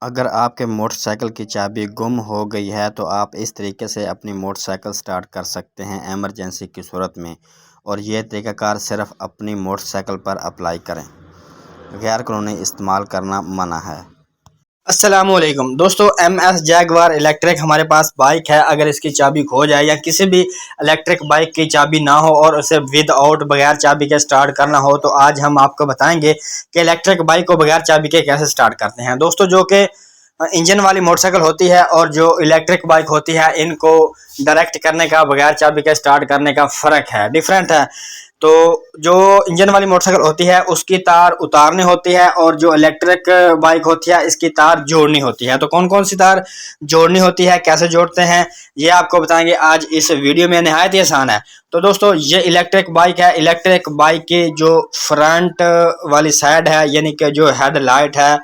अगर आपके मोटरसाइकिल की चाबी गुम हो गई है तो आप इस तरीके से अपनी मोटरसाइकिल स्टार्ट कर सकते हैं एमरजेंसी की सूरत में। और यह तरीक़ाकार सिर्फ अपनी मोटरसाइकिल पर अप्लाई करें, गैर कानूनी इस्तेमाल करना मना है। अस्सलामुअलैकुम दोस्तों, MS जैगवार इलेक्ट्रिक हमारे पास बाइक है। अगर इसकी चाबी खो जाए या किसी भी इलेक्ट्रिक बाइक की चाबी ना हो और उसे विदाउट बगैर चाबी के स्टार्ट करना हो तो आज हम आपको बताएंगे कि इलेक्ट्रिक बाइक को बगैर चाबी के कैसे स्टार्ट करते हैं। दोस्तों, जो कि इंजन वाली मोटरसाइकिल होती है और जो इलेक्ट्रिक बाइक होती है, इनको डायरेक्ट करने का बगैर चाबी के स्टार्ट करने का फ़र्क है, डिफरेंट है। तो जो इंजन वाली मोटरसाइकिल होती है उसकी तार उतारनी होती है और जो इलेक्ट्रिक बाइक होती है इसकी तार जोड़नी होती है। तो कौन कौन सी तार जोड़नी होती है, कैसे जोड़ते हैं, ये आपको बताएंगे आज इस वीडियो में। नहायत ही आसान है। तो दोस्तों, ये इलेक्ट्रिक बाइक है। इलेक्ट्रिक बाइक की जो फ्रंट वाली साइड है, यानी कि जो हेडलाइट है,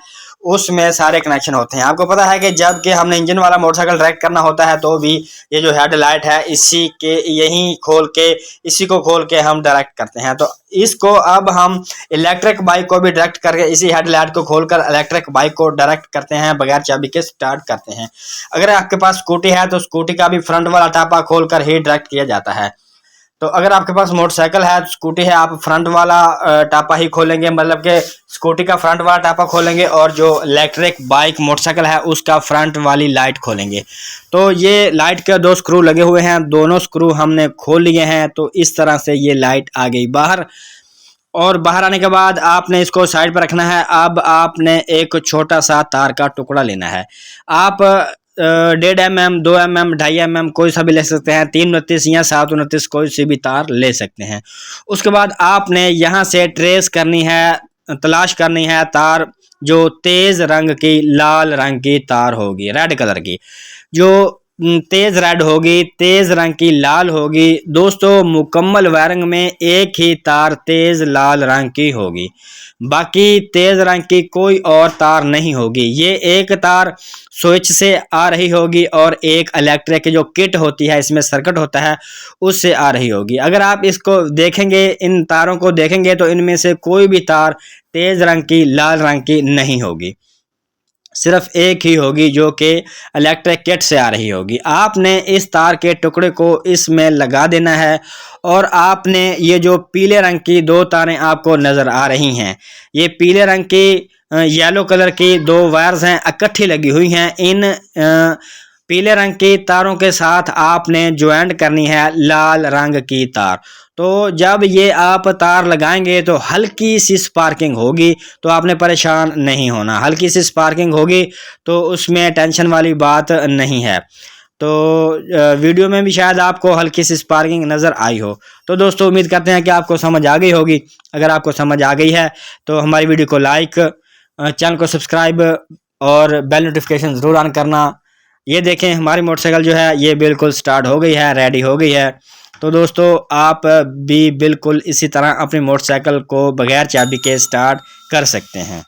उसमें सारे कनेक्शन होते हैं। आपको पता है कि जब कि हमने इंजन वाला मोटरसाइकिल डायरेक्ट करना होता है तो भी ये जो हेडलाइट है इसी को खोल के हम डायरेक्ट करते हैं। तो इसको अब हम इलेक्ट्रिक बाइक को भी डायरेक्ट करके इसी हेडलाइट को खोलकर इलेक्ट्रिक बाइक को डायरेक्ट करते हैं, बगैर चाबी के स्टार्ट करते हैं। अगर आपके पास स्कूटी है तो स्कूटी का भी फ्रंट वाला टापा खोलकर ही डायरेक्ट किया जाता है। तो अगर आपके पास मोटरसाइकिल है, स्कूटी है, आप फ्रंट वाला टापा ही खोलेंगे, मतलब कि स्कूटी का फ्रंट वाला टापा खोलेंगे और जो इलेक्ट्रिक बाइक मोटरसाइकिल है उसका फ्रंट वाली लाइट खोलेंगे। तो ये लाइट के 2 स्क्रू लगे हुए हैं, दोनों स्क्रू हमने खोल लिए हैं। तो इस तरह से ये लाइट आ गई बाहर। और बाहर आने के बाद आपने इसको साइड पर रखना है। अब आपने एक छोटा सा तार का टुकड़ा लेना है। आप 1.5 mm, 2 mm, 2.5 mm कोई सा भी ले सकते हैं। 329 या 729 कोई सी भी तार ले सकते हैं। उसके बाद आपने यहाँ से ट्रेस करनी है, तलाश करनी है तार जो तेज रंग की, लाल रंग की तार होगी, रेड कलर की। जो तेज रेड होगी, तेज रंग की लाल होगी। दोस्तों, मुकम्मल वायरिंग में एक ही तार तेज लाल रंग की होगी, बाकी तेज रंग की कोई और तार नहीं होगी। ये एक तार स्विच से आ रही होगी और एक इलेक्ट्रिक की जो किट होती है, इसमें सर्किट होता है, उससे आ रही होगी। अगर आप इसको देखेंगे, इन तारों को देखेंगे, तो इनमें से कोई भी तार तेज रंग की, लाल रंग की नहीं होगी, सिर्फ एक ही होगी जो कि इलेक्ट्रिक किट से आ रही होगी। आपने इस तार के टुकड़े को इसमें लगा देना है और आपने ये जो पीले रंग की 2 तारें आपको नज़र आ रही हैं, ये पीले रंग की येलो कलर की 2 वायर्स हैं, इकट्ठी लगी हुई हैं। इन पीले रंग की तारों के साथ आपने ज्वाइंट करनी है लाल रंग की तार। तो जब ये आप तार लगाएंगे तो हल्की सी स्पार्किंग होगी, तो आपने परेशान नहीं होना। हल्की सी स्पार्किंग होगी तो उसमें टेंशन वाली बात नहीं है। तो वीडियो में भी शायद आपको हल्की सी स्पार्किंग नज़र आई हो। तो दोस्तों, उम्मीद करते हैं कि आपको समझ आ गई होगी। अगर आपको समझ आ गई है तो हमारी वीडियो को लाइक, चैनल को सब्सक्राइब और बेल नोटिफिकेशन ज़रूर ऑन करना। ये देखें, हमारी मोटरसाइकिल जो है ये बिल्कुल स्टार्ट हो गई है, रेडी हो गई है। तो दोस्तों, आप भी बिल्कुल इसी तरह अपनी मोटरसाइकिल को बगैर चाबी के स्टार्ट कर सकते हैं।